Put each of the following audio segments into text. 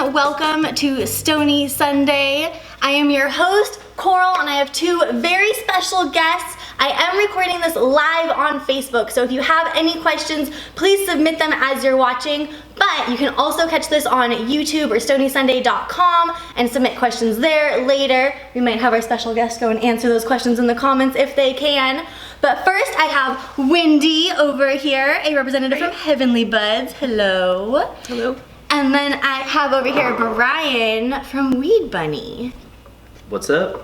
welcome to Stoney Sunday. I am your host, Coral, and I have two very special guests. I am recording this live on Facebook, so if you have any questions, please submit them as you're watching. But you can also catch this on YouTube or StoneySunday.com and submit questions there later. We might have our special guest go and answer those questions in the comments if they can. But first, I have Wendy over here, a representative from Heavenly Buds. Hello. Hello. And then I have over here Brian from WeedBunny. What's up?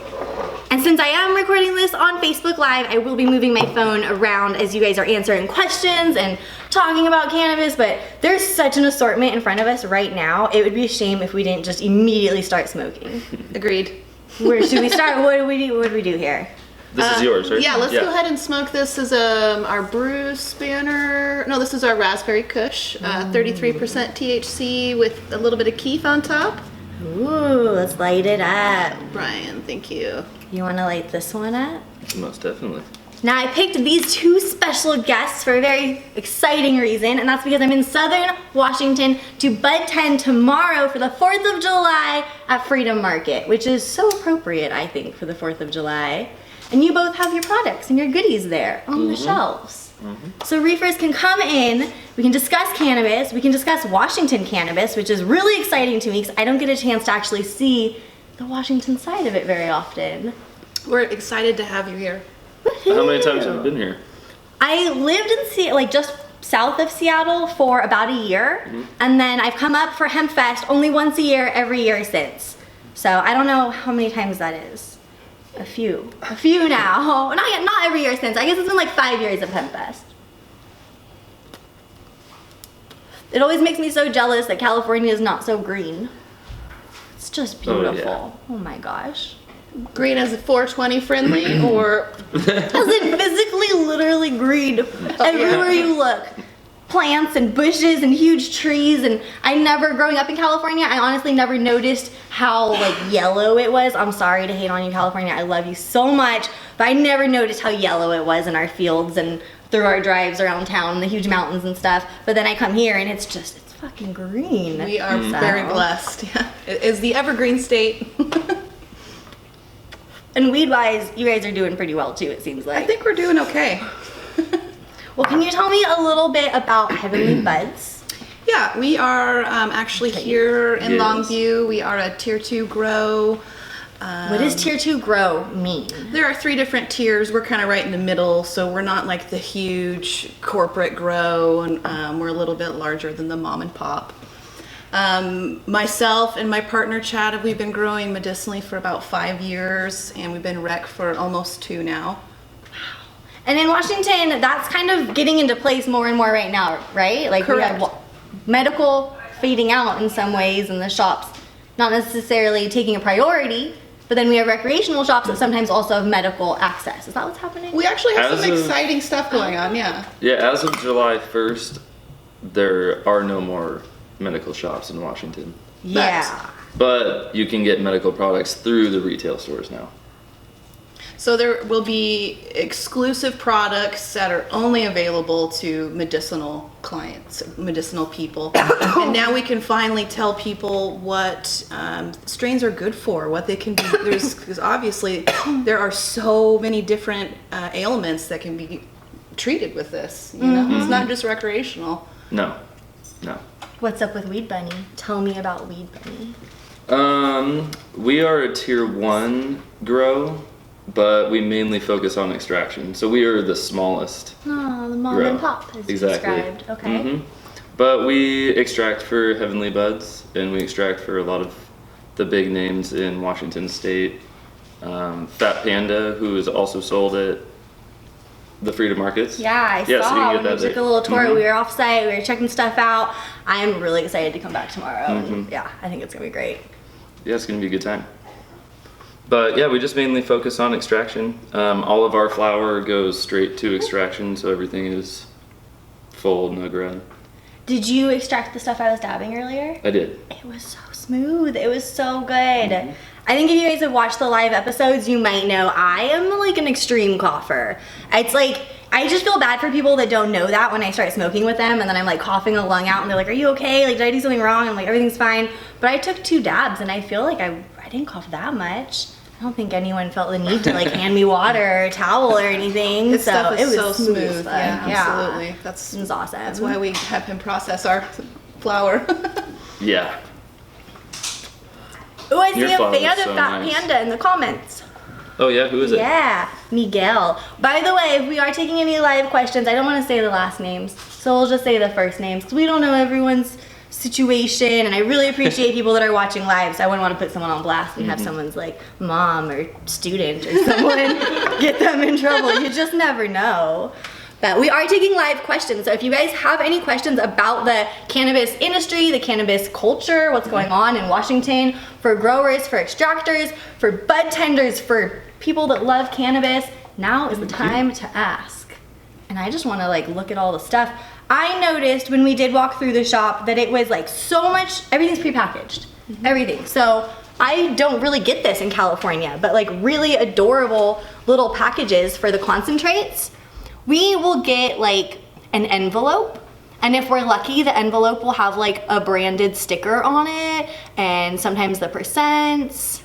And since I am recording this on Facebook Live, I will be moving my phone around as you guys are answering questions and talking about cannabis, but there's such an assortment in front of us right now. It would be a shame if we didn't just immediately start smoking. Agreed. Where should we start? What do we do here? This is yours, right? Yeah, let's go ahead and smoke. This is our Bruce Banner. No, this is our Raspberry Kush. 33% THC with a little bit of keef on top. Ooh, let's light it up. Brian, thank you. You want to light this one up? Most definitely. Now I picked these two special guests for a very exciting reason, and that's because I'm in Southern Washington to Bud 10 tomorrow for the 4th of July at Freedom Market, which is so appropriate, I think, for the 4th of July. And you both have your products and your goodies there on the shelves. So reefers can come in, we can discuss cannabis, we can discuss Washington cannabis, which is really exciting to me because I don't get a chance to actually see the Washington side of it very often. We're excited to have you here. Woohoo! How many times have you been here? I lived in Seattle, like just south of Seattle for about a year, and then I've come up for Hemp Fest only once a year, every year since. So I don't know how many times that is. A few now. Not every year since. I guess it's been like 5 years of Hemp Fest. It always makes me so jealous that California is not so green. It's just beautiful. Oh my gosh. Green as a 420 friendly or? As in physically, literally green everywhere you look. Plants and bushes and huge trees, and growing up in California, I honestly never noticed how like yellow it was. I'm sorry to hate on you, California, I love you so much, but I never noticed how yellow it was in our fields and through our drives around town, the huge mountains and stuff. But then I come here and it's fucking green. We are very blessed. Yeah. It is the evergreen state. And weed-wise, you guys are doing pretty well too, it seems like. I think we're doing okay. Well, can you tell me a little bit about Heavenly Buds? Yeah, we are actually here in Longview. We are a Tier 2 grow. What does Tier 2 grow mean? There are 3 different tiers. We're kind of right in the middle, so we're not like the huge corporate grow, and we're a little bit larger than the mom and pop. Myself and my partner Chad, we've been growing medicinally for about 5 years, and we've been rec for almost 2 now. And in Washington, that's kind of getting into place more and more right now, right? Like Correct. We have medical fading out in some ways in the shops, not necessarily taking a priority, but then we have recreational shops that sometimes also have medical access. Is that what's happening? We actually have some exciting stuff going on, yeah. Yeah, as of July 1st, there are no more medical shops in Washington. Yeah. But you can get medical products through the retail stores now. So there will be exclusive products that are only available to medicinal clients, medicinal people. And now we can finally tell people what strains are good for, what they can be. Because obviously there are so many different ailments that can be treated with this. You know, it's not just recreational. No. What's up with WeedBunny? Tell me about WeedBunny. We are a Tier 1 grow, but we mainly focus on extraction. So we are the smallest. Oh, the mom grow. and pop as described. Okay. But we extract for Heavenly Buds, and we extract for a lot of the big names in Washington State. Fat Panda, who is also sold at the Freedom Markets. Yeah, I So saw you can when get we that took a little tour. We were off site, we were checking stuff out. I'm really excited to come back tomorrow. And yeah, I think it's gonna be great. Yeah, it's gonna be a good time. But yeah, we just mainly focus on extraction. All of our flour goes straight to extraction, so everything is full, no ground. Did you extract the stuff I was dabbing earlier? I did. It was so smooth. It was so good. I think if you guys have watched the live episodes, you might know I am like an extreme cougher. It's like I just feel bad for people that don't know that when I start smoking with them, and then I'm like coughing a lung out and they're like, are you okay? Like, did I do something wrong? I'm like, everything's fine. But I took 2 dabs and I feel like I didn't cough that much. I don't think anyone felt the need to like hand me water or a towel or anything. This stuff is it was so smooth. Yeah, Absolutely. It was awesome. That's why we have him process our flour. Yeah. Oh, I see Your a flower fan is of so Fat nice. Panda in the comments. Oh yeah, who is it? Yeah, Miguel. By the way, if we are taking any live questions, I don't want to say the last names, so we'll just say the first names because we don't know everyone's situation, and I really appreciate people that are watching live, so I wouldn't want to put someone on blast and have someone's like mom or student or someone get them in trouble. You just never know. But we are taking live questions, so if you guys have any questions about the cannabis industry, the cannabis culture, what's going on in Washington, for growers, for extractors, for bud tenders, for people that love cannabis, now is the time to ask. And I just want to like look at all the stuff. I noticed when we did walk through the shop that it was like so much, everything's prepackaged, everything. So I don't really get this in California, but like really adorable little packages for the concentrates. We will get like an envelope, and if we're lucky, the envelope will have like a branded sticker on it, and sometimes the percents.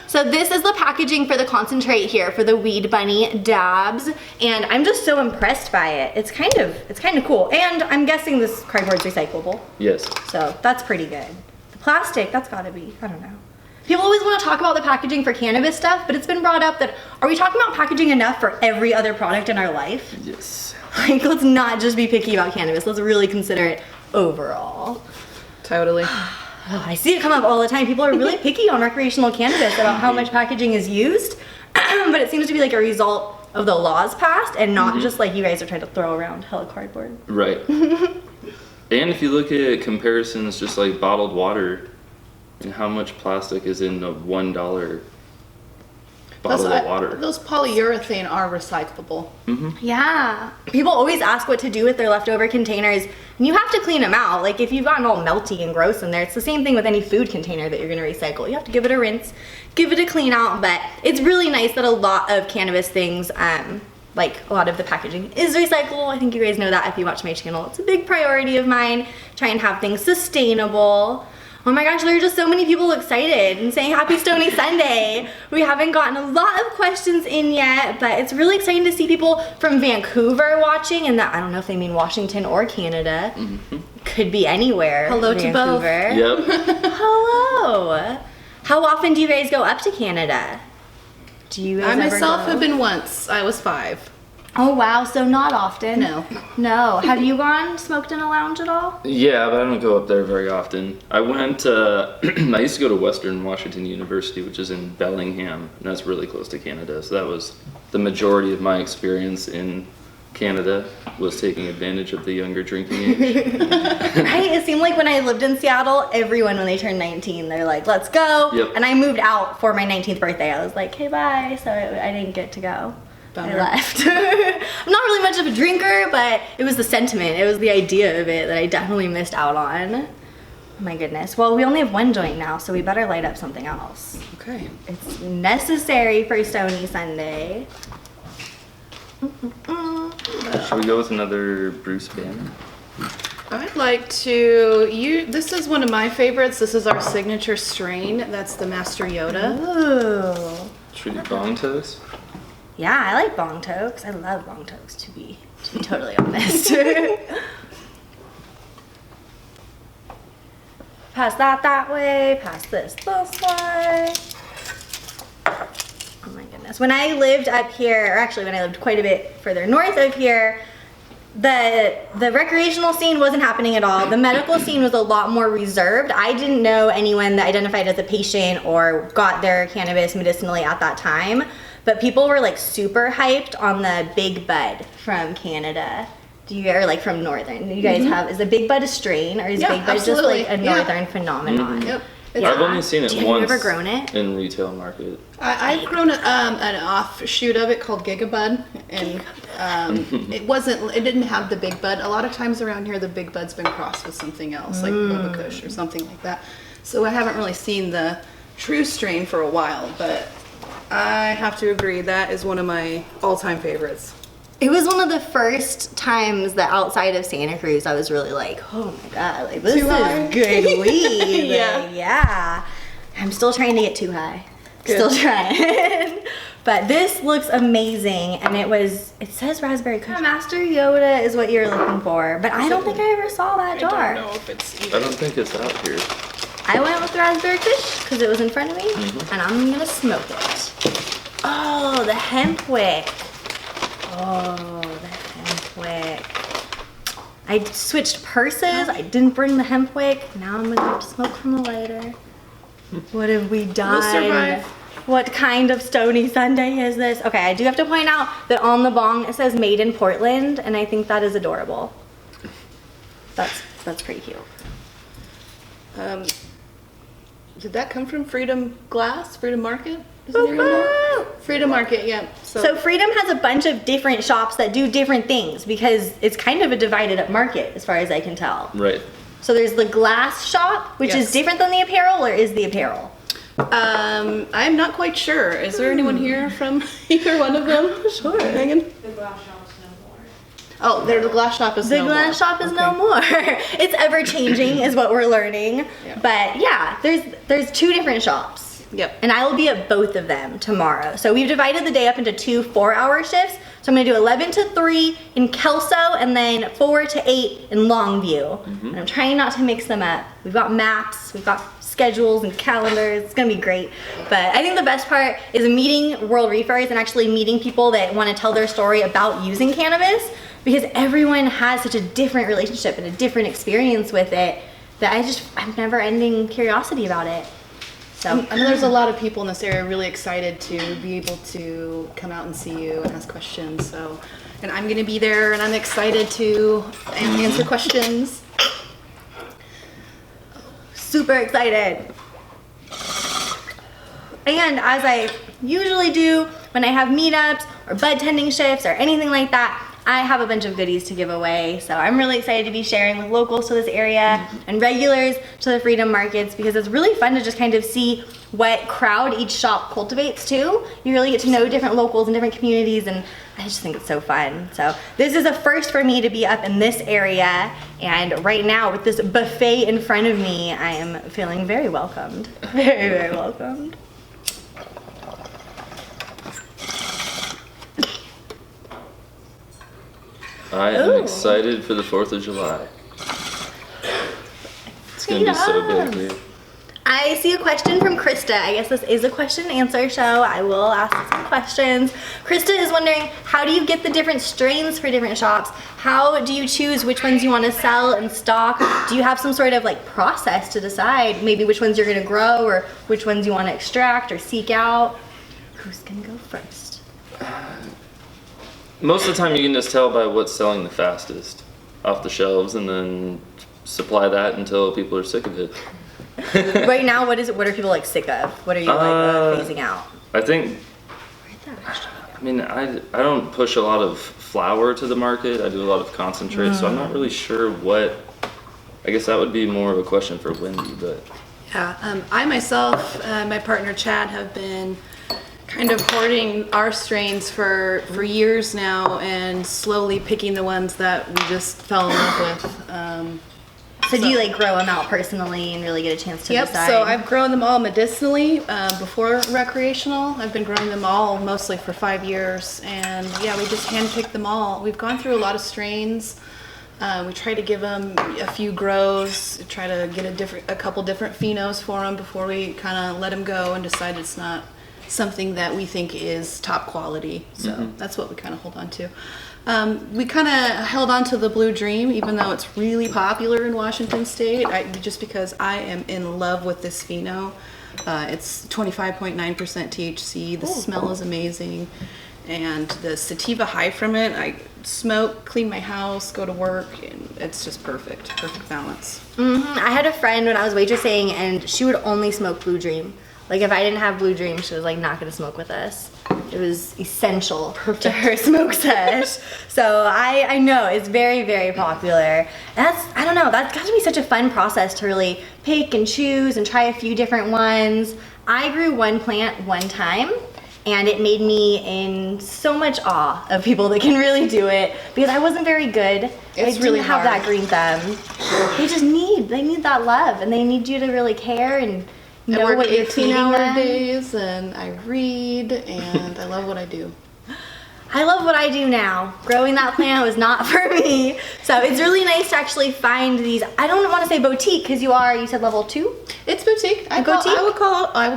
So this is the packaging for the concentrate here for the WeedBunny dabs, and I'm just so impressed by it. It's kind of cool, and I'm guessing this cardboard's recyclable. Yes. So that's pretty good. The plastic, that's gotta be, I don't know. People always want to talk about the packaging for cannabis stuff, but it's been brought up that, are we talking about packaging enough for every other product in our life? Yes. Like, let's not just be picky about cannabis. Let's really consider it overall. Totally. Oh, I see it come up all the time. People are really picky on recreational cannabis about how much packaging is used, but it seems to be like a result of the laws passed and not just like you guys are trying to throw around hella cardboard. Right. And if you look at comparisons, just like bottled water, and how much plastic is in a $1 bottle of water. Those polyurethane are recyclable. Yeah. People always ask what to do with their leftover containers, and you have to clean them out. Like if you've gotten all melty and gross in there, it's the same thing with any food container that you're gonna recycle. You have to give it a rinse, give it a clean out, but it's really nice that a lot of cannabis things, like a lot of the packaging is recyclable. I think you guys know that if you watch my channel. It's a big priority of mine, try and have things sustainable. Oh my gosh, there are just so many people excited and saying happy Stony Sunday. We haven't gotten a lot of questions in yet, but it's really exciting to see people from Vancouver watching, and that, I don't know if they mean Washington or Canada. Could be anywhere. Hello to both. Vancouver. Yep. Hello. How often do you guys go up to Canada? Do you guys I ever myself go? have been once. I was 5. Oh wow, so not often. No. No. Have you gone smoked in a lounge at all? Yeah, but I don't go up there very often. I went, I used to go to Western Washington University, which is in Bellingham, and that's really close to Canada. So that was the majority of my experience in Canada, was taking advantage of the younger drinking age. Right? It seemed like when I lived in Seattle, everyone when they turned 19, they're like, let's go. Yep. And I moved out for my 19th birthday. I was like, hey, bye. So I didn't get to go. Bummer. I left. I'm not really much of a drinker, but it was the sentiment. It was the idea of it that I definitely missed out on. Oh my goodness. Well, we only have one joint now, so we better light up something else. Okay. It's necessary for Stony Sunday. Should we go with another Bruce Banner? I'd like to, this is one of my favorites. This is our signature strain. That's the Master Yoda. Ooh. Should we do bong toast? Yeah, I like bong tokes. I love bong tokes, to be totally honest. Pass that way, pass this way. Oh my goodness. When I lived up here, or actually when I lived quite a bit further north of here, the recreational scene wasn't happening at all. The medical scene was a lot more reserved. I didn't know anyone that identified as a patient or got their cannabis medicinally at that time. But people were like super hyped on the Big Bud from Canada. Do you, or like from Northern? Do you guys have, is the Big Bud a strain, or is Yeah, Big Bud absolutely. just like a Northern phenomenon? Yep. I've only seen it Have you once ever grown it? in retail market. I've grown an offshoot of it called Gigabud, and it didn't have the Big Bud. A lot of times around here, the Big Bud's been crossed with something else, like Bubba Kush or something like that. So I haven't really seen the true strain for a while, but I have to agree. That is one of my all-time favorites. It was one of the first times that outside of Santa Cruz, I was really like, oh my God, like this is good weed. Yeah. I'm still trying to get too high. Good. Still trying. But this looks amazing, and it says raspberry kush. Master Yoda is what you're looking for, but I don't think I ever saw that jar. I don't know if it's I don't think it's out here. I went with raspberry kush because it was in front of me, and I'm gonna smoke it. Oh, the hemp wick. Oh, the hemp wick. I switched purses. I didn't bring the hemp wick. Now I'm gonna have to smoke from the lighter. What have we done? We'll survive. What kind of Stoney Sunday is this? Okay, I do have to point out that on the bong it says made in Portland, and I think that is adorable. That's pretty cute. Did that come from Freedom Glass? Freedom Market? Is it your Freedom Market, yeah. So Freedom has a bunch of different shops that do different things because it's kind of a divided up market as far as I can tell. Right. So there's the glass shop, which is different than the apparel, or is the apparel? I'm not quite sure. Is there anyone here from either one of them? Sure. Hanging? The glass shop's no more. Oh, the glass shop is The no more. glass shop is no more. It's ever changing is what we're learning. Yeah. But yeah, there's two different shops. Yep. And I will be at both of them tomorrow. So we've divided the day up into 2 4-hour shifts. So I'm gonna do 11 to 3 in Kelso and then 4 to 8 in Longview. And I'm trying not to mix them up. We've got maps, we've got schedules and calendars. It's gonna be great. But I think the best part is meeting world reefers and actually meeting people that wanna tell their story about using cannabis, because everyone has such a different relationship and a different experience with it that I have never ending curiosity about it. So I know there's a lot of people in this area really excited to be able to come out and see you and ask questions. So, and I'm going to be there, and I'm excited to answer questions. super excited. And as I usually do when I have meetups or bud tending shifts or anything like that, I have a bunch of goodies to give away. So I'm really excited to be sharing with locals to this area and regulars to the Freedom Markets, because it's really fun to just kind of see what crowd each shop cultivates too. You really get to know different locals and different communities, and I just think it's so fun. So this is a first for me to be up in this area, and right now with this buffet in front of me, I am feeling very welcomed. Very, very welcomed. I am excited for the 4th of July. It's gonna be so big here. I see a question from Krista. I guess this is a question and answer show. I will ask some questions. Krista is wondering, how do you get the different strains for different shops? How do you choose which ones you want to sell and stock? Do you have some sort of like process to decide maybe which ones you're gonna grow or which ones you want to extract or seek out? Who's gonna go first? Most of the time you can just tell by what's selling the fastest off the shelves, and then supply that until people are sick of it. Right now, what are people like sick of? What are you like phasing out? I think, I mean, I don't push a lot of flour to the market. I do a lot of concentrate, so I'm not really sure what, I guess that would be more of a question for Wendy, but. Yeah, I myself, my partner Chad, have been kind of hoarding our strains for years now, and slowly picking the ones that we just fell in love with. So do you like grow them out personally and really get a chance to decide? So I've grown them all medicinally before recreational. I've been growing them all mostly for 5 years, and yeah, we just handpicked them all. We've gone through a lot of strains. We try to give them a few grows, try to get a couple different phenos for them before we kind of let them go and decide it's not something that we think is top quality. So that's what we kind of hold on to. We kind of held on to the Blue Dream, even though it's really popular in Washington State, just because I am in love with this pheno. It's 25.9% THC. The smell is amazing. And the sativa high from it, I smoke, clean my house, go to work, and it's just perfect balance. I had a friend when I was waitressing, and she would only smoke Blue Dream. Like if I didn't have Blue Dream, she was like not gonna smoke with us. It was essential to her smoke sesh. So I know it's very, very popular. I don't know, that's got to be such a fun process to really pick and choose and try a few different ones. I grew one plant one time, and it made me in so much awe of people that can really do it because I wasn't very good. It's I really didn't have hard. that green thumb. They need that love, and they need you to really care and know I work what you're feeding 18-hour them. days, and I read, and I love what I do. I love what I do now. Growing that plant was not for me. So it's really nice to actually find these, I don't want to say boutique because you said level 2? It's boutique. I would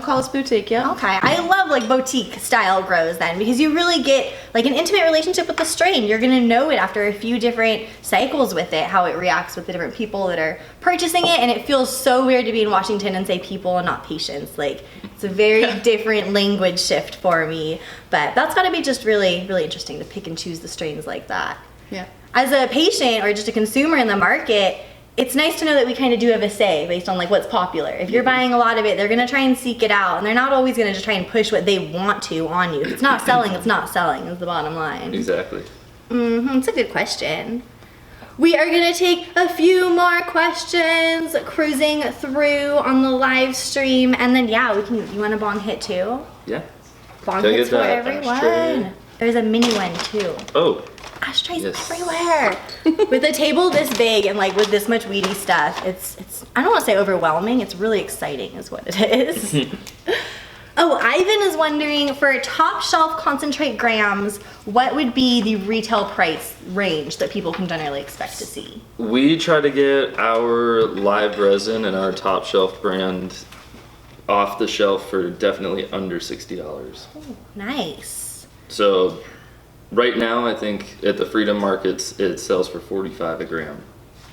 call us boutique, yeah. Okay, I love like boutique style grows then because you really get like an intimate relationship with the strain. You're gonna know it after a few different cycles with it, how it reacts with the different people that are purchasing it, and it feels so weird to be in Washington and say people and not patients. Like it's a very different language shift for me, but that's gotta be just really, really interesting to pick and choose the strains like that. Yeah. As a patient or just a consumer in the market, it's nice to know that we kind of do have a say based on like what's popular. If you're buying a lot of it, they're gonna try and seek it out, and they're not always gonna just try and push what they want to on you. If it's not selling, it's not selling is the bottom line. Exactly. It's a good question. We are gonna take a few more questions cruising through on the live stream, and then you want a bong hit too? Yeah. Bong Can I hits get for that everyone. ashtray? There's a mini one too. Oh, Ashtrays Yes. everywhere. With a table this big and like with this much weedy stuff, it's I don't want to say overwhelming, it's really exciting is what it is. Oh, Ivan is wondering, for top shelf concentrate grams, what would be the retail price range that people can generally expect to see? we try to get our live resin and our top shelf brand off the shelf for definitely under $60. Nice. So right now, I think at the Freedom Markets, it sells for 45 a gram.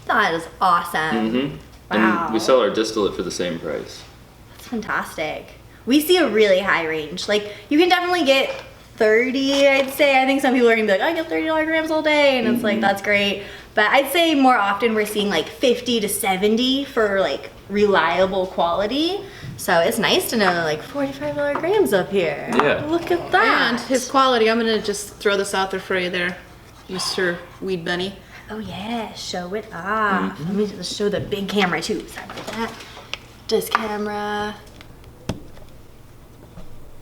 That is awesome. Mm-hmm. Wow. And we sell our distillate for the same price. That's fantastic. We see a really high range. Like, you can definitely get 30, I'd say. I think some people are gonna be like, I get $30 grams all day, and it's like, that's great. But I'd say more often we're seeing like 50 to 70 for like reliable quality. So it's nice to know like $45 grams up here. Yeah. Look at that. And his quality, I'm gonna just throw this out there for you there, Mr. WeedBunny. Oh yeah, show it off. Let me just show the big camera too. Sorry about that. This camera.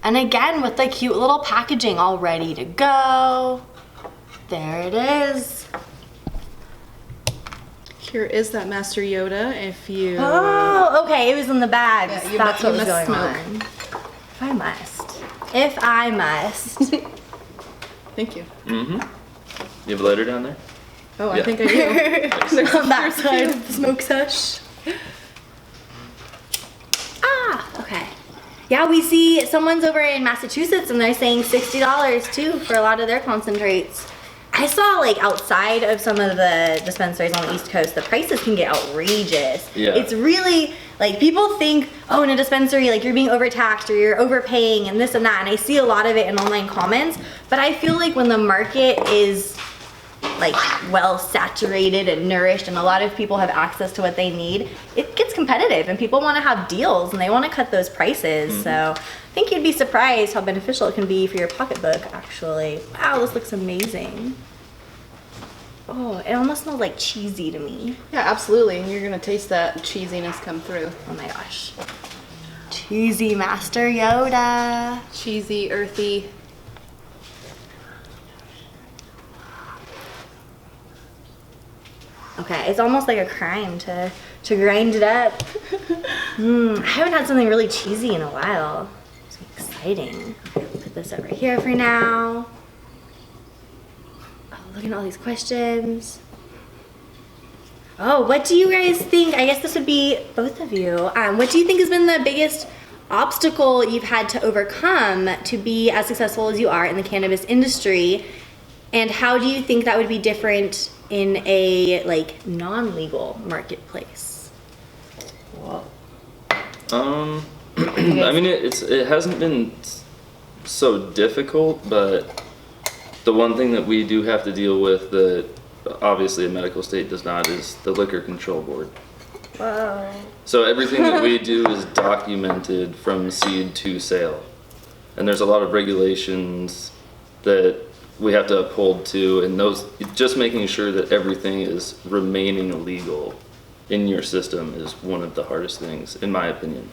And again, with the cute little packaging all ready to go. There it is. Here is that Master Yoda. If you Oh, okay, it was in the bags. Yeah, you That's mu- what you was must going smoke. on. If I must. Thank you. Mm-hmm. You have a lighter down there? Oh, I Yeah. think I do. There's on that side of the smoke sesh. Okay. Yeah, we see someone's over in Massachusetts and they're saying $60 too for a lot of their concentrates. I saw like outside of some of the dispensaries on the East Coast, the prices can get outrageous. Yeah. It's really like people think, oh, in a dispensary, like you're being overtaxed or you're overpaying and this and that. And I see a lot of it in online comments, but I feel like when the market is like well saturated and nourished and a lot of people have access to what they need, it gets competitive and people want to have deals and they want to cut those prices. So I think you'd be surprised how beneficial it can be for your pocketbook actually. Wow, this looks amazing. Oh, it almost smells like cheesy to me. Yeah, absolutely. And you're gonna taste that cheesiness come through. Oh my gosh. Cheesy Master Yoda. Cheesy, earthy. Okay, it's almost like a crime to grind it up. I haven't had something really cheesy in a while. It's exciting. Okay, we'll put this over here for now. Oh, look at all these questions. Oh, what do you guys think? I guess this would be both of you. What do you think has been the biggest obstacle you've had to overcome to be as successful as you are in the cannabis industry? And how do you think that would be different in a like non-legal marketplace? I mean, it hasn't been so difficult, but the one thing that we do have to deal with that obviously a medical state does not is the Liquor Control Board. Whoa. So everything that we do is documented from seed to sale. And there's a lot of regulations that we have to uphold to, and those, just making sure that everything is remaining legal in your system is one of the hardest things, in my opinion.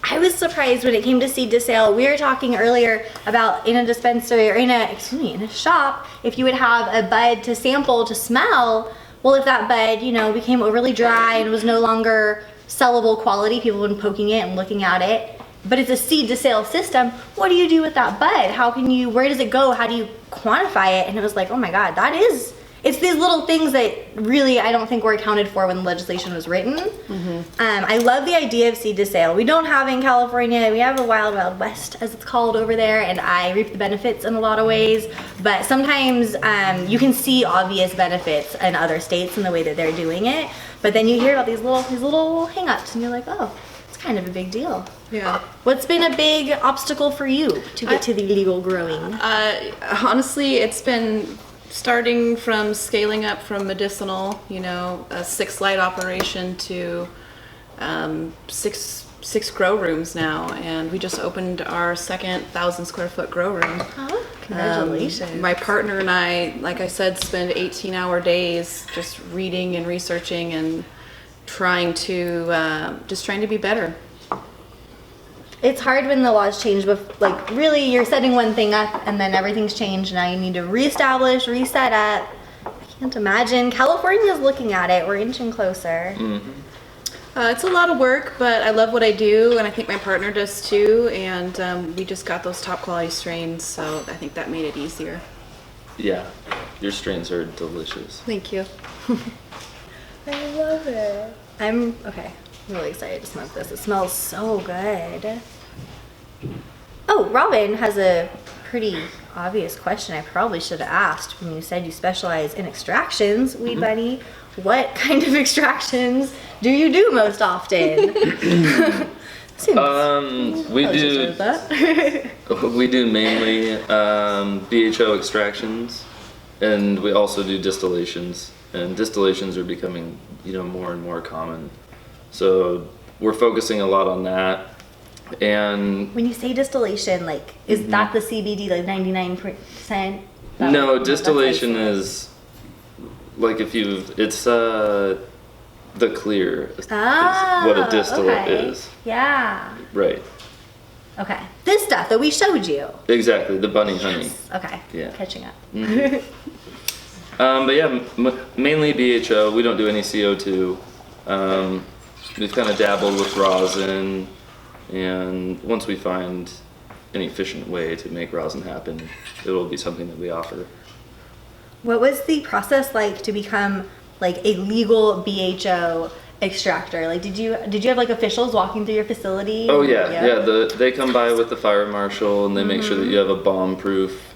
I was surprised when it came to seed to sale. We were talking earlier about in a dispensary or in a shop, if you would have a bud to sample to smell. Well, if that bud, you know, became overly dry and was no longer sellable quality, people have been poking it and looking at it, but it's a seed to sale system, what do you do with that bud? How can you, where does it go? How do you quantify it? And it was like, oh my God, it's these little things that really I don't think were accounted for when the legislation was written. I love the idea of seed to sale. We don't have it in California. We have a wild, wild west, as it's called over there, and I reap the benefits in a lot of ways. But sometimes you can see obvious benefits in other states in the way that they're doing it. But then you hear about these little hang-ups, and you're like, oh, it's kind of a big deal. Yeah. What's been a big obstacle for you to get to the legal growing? Honestly, it's been starting from scaling up from medicinal, you know, a 6-light operation to six grow rooms now, and we just opened our second 1,000 square foot grow room. Oh, congratulations. My partner and I, like I said, spend 18-hour days just reading and researching and trying to be better. It's hard when the laws change, but like really you're setting one thing up and then everything's changed. Now you need to reestablish, reset up. I can't imagine. California's looking at it. We're inching closer. It's a lot of work, but I love what I do, and I think my partner does too, and we just got those top quality strains, so I think that made it easier. Yeah, your strains are delicious. Thank you. I love it. I'm really excited to smoke this. It smells so good. Oh, Robin has a pretty obvious question I probably should have asked when you said you specialize in extractions, WeedBunny. What kind of extractions do you do most often? We do mainly BHO extractions, and we also do distillations. And distillations are becoming, you know, more and more common. So we're focusing a lot on that. And when you say distillation, like, is that the CBD, like 99%? No, distillation is like it's the clear is what a distillate is. Yeah. Right. Okay. This stuff that we showed you. Exactly, the bunny honey. Okay. Yeah. Catching up. But yeah, mainly BHO. We don't do any CO2. We've kind of dabbled with rosin, and once we find an efficient way to make rosin happen, it will be something that we offer. What was the process like to become like a legal BHO extractor? Like, did you have like officials walking through your facility? Oh yeah. They come by with the fire marshal, and they make sure that you have a bomb-proof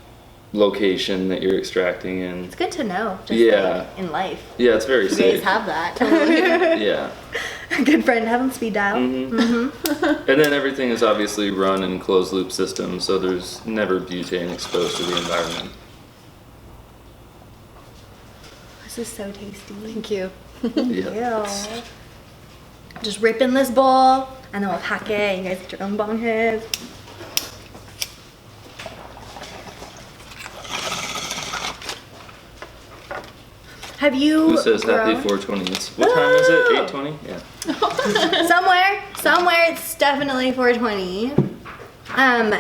location that you're extracting in. It's good to know. Just like in life. Yeah, it's very safe. You guys have that. Yeah. A good friend having speed dial. And then everything is obviously run in closed loop system, so there's never butane exposed to the environment. This is so tasty. Thank you. Yeah. Just rip in this bowl, and then we'll pack it. You guys get your own bong hits. Have you Who says grown? happy 420? What time is it? 8:20? Yeah. somewhere it's definitely 420.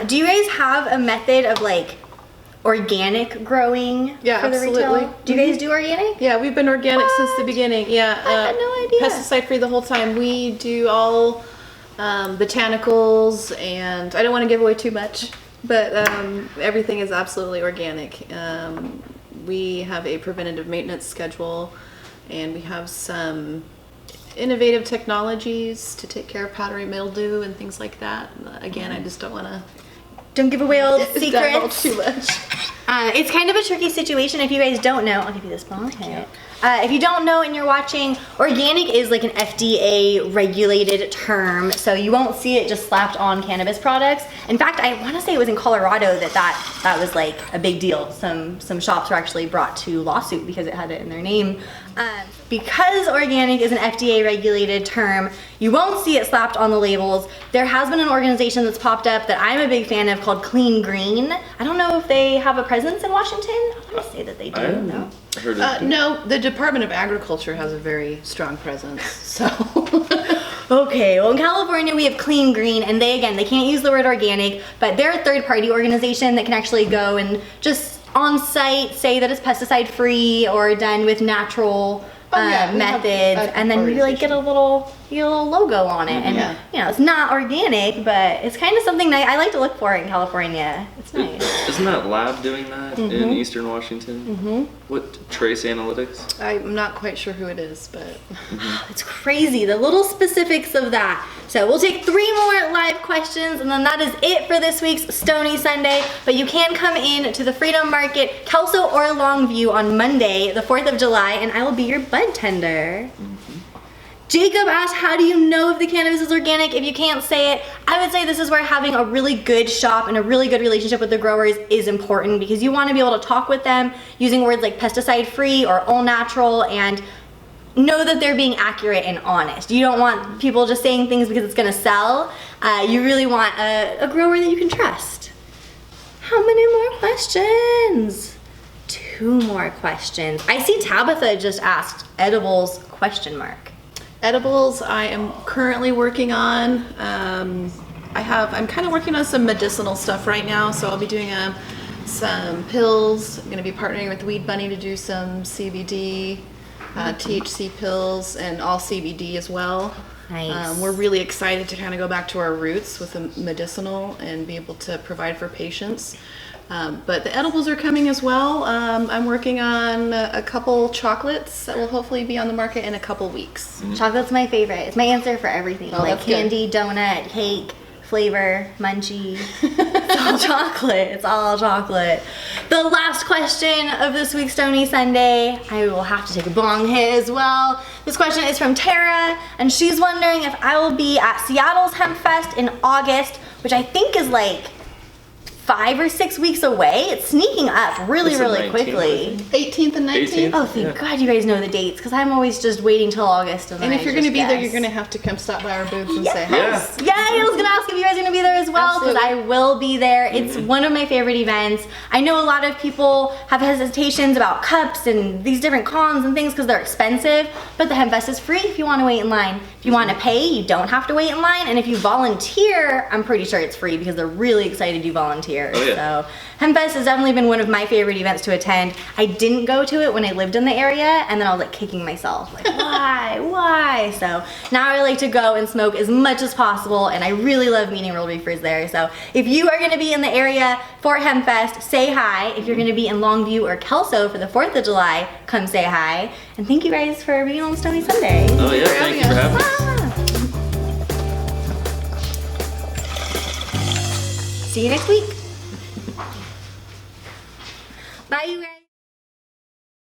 Do you guys have a method of like organic growing Yeah, for the absolutely. retail? Do you guys do organic? Yeah, we've been organic since the beginning. Yeah, I had no idea. Pesticide free the whole time. We do all botanicals, and I don't want to give away too much, but everything is absolutely organic. We have a preventative maintenance schedule, and we have some innovative technologies to take care of powdery mildew and things like that. Again, I just don't want to Don't give away all the divulge secrets. too much. It's kind of a tricky situation. If you guys don't know, I'll give you this bong hit. If you don't know and you're watching, organic is like an FDA regulated term, so you won't see it just slapped on cannabis products. In fact, I want to say it was in Colorado that was like a big deal. Some shops were actually brought to lawsuit because it had it in their name. Because organic is an FDA regulated term, you won't see it slapped on the labels. There has been an organization that's popped up that I'm a big fan of called Clean Green. I don't know if they have a presence in Washington. I want to say that they do. I haven't heard of No, the Department of Agriculture has a very strong presence. So, Okay, well in California we have Clean Green, and they can't use the word organic, but they're a third-party organization that can actually go and just on site say that it's pesticide free or done with natural methods, and then you like get a little logo on it, and you know it's not organic, but it's kind of something that I like to look for in California. It's nice. Isn't that lab doing that in Eastern Washington? What, Trace Analytics? I'm not quite sure who it is, but It's crazy, the little specifics of that. So we'll take 3 more live questions, and then that is it for this week's Stoney Sunday. But you can come in to the Freedom Market, Kelso or Longview on Monday, the 4th of July, and I will be your bud tender. Jacob asked, how do you know if the cannabis is organic? If you can't say it, I would say this is where having a really good shop and a really good relationship with the growers is important, because you want to be able to talk with them using words like pesticide free or all natural and know that they're being accurate and honest. You don't want people just saying things because it's going to sell. You really want a grower that you can trust. How many more questions? 2 more questions. I see Tabitha just asked edibles ? edibles I am currently working on. I'm kind of working on some medicinal stuff right now, so I'll be doing some pills. I'm going to be partnering with WeedBunny to do some CBD, THC pills, and all CBD as well. Nice. We're really excited to kind of go back to our roots with the medicinal and be able to provide for patients. But the edibles are coming as well. I'm working on a couple chocolates that will hopefully be on the market in a couple weeks. Chocolate's my favorite. It's my answer for everything. Oh, like that's good. candy, donut, cake, flavor, munchie. It's all chocolate. It's all chocolate. The last question of this week's Stoney Sunday. I will have to take a bong hit as well. This question is from Tara, and she's wondering if I will be at Seattle's Hemp Fest in August, which I think is like 5 or 6 weeks away. It's sneaking up really, It's the really 19th, quickly. 18th and 19th. 18th. Oh, thank God you guys know the dates, because I'm always just waiting till August. And And then if you're going to be there, you're going to have to come stop by our booths and say hi. Yes. Yeah, I was gonna ask if you guys are gonna be there as well, because I Absolutely. will be there. It's one of my favorite events. I know a lot of people have hesitations about cups and these different cons and things because they're expensive, but the Hemp Fest is free if you want to wait in line. If you want to pay, you don't have to wait in line, and if you volunteer, I'm pretty sure it's free because they're really excited you volunteer. Oh, yeah. So Hemp Fest has definitely been one of my favorite events to attend. I didn't go to it when I lived in the area, and then I was like kicking myself, like why? So now I like to go and smoke as much as possible, and I really love meeting real reefers there. So if you are gonna be in the area for Hemp Fest, say hi. If you're gonna be in Longview or Kelso for the 4th of July, come say hi. And thank you guys for being on Stoney Sunday. Oh yeah, thank you for having us. See you next week. Bye, you guys.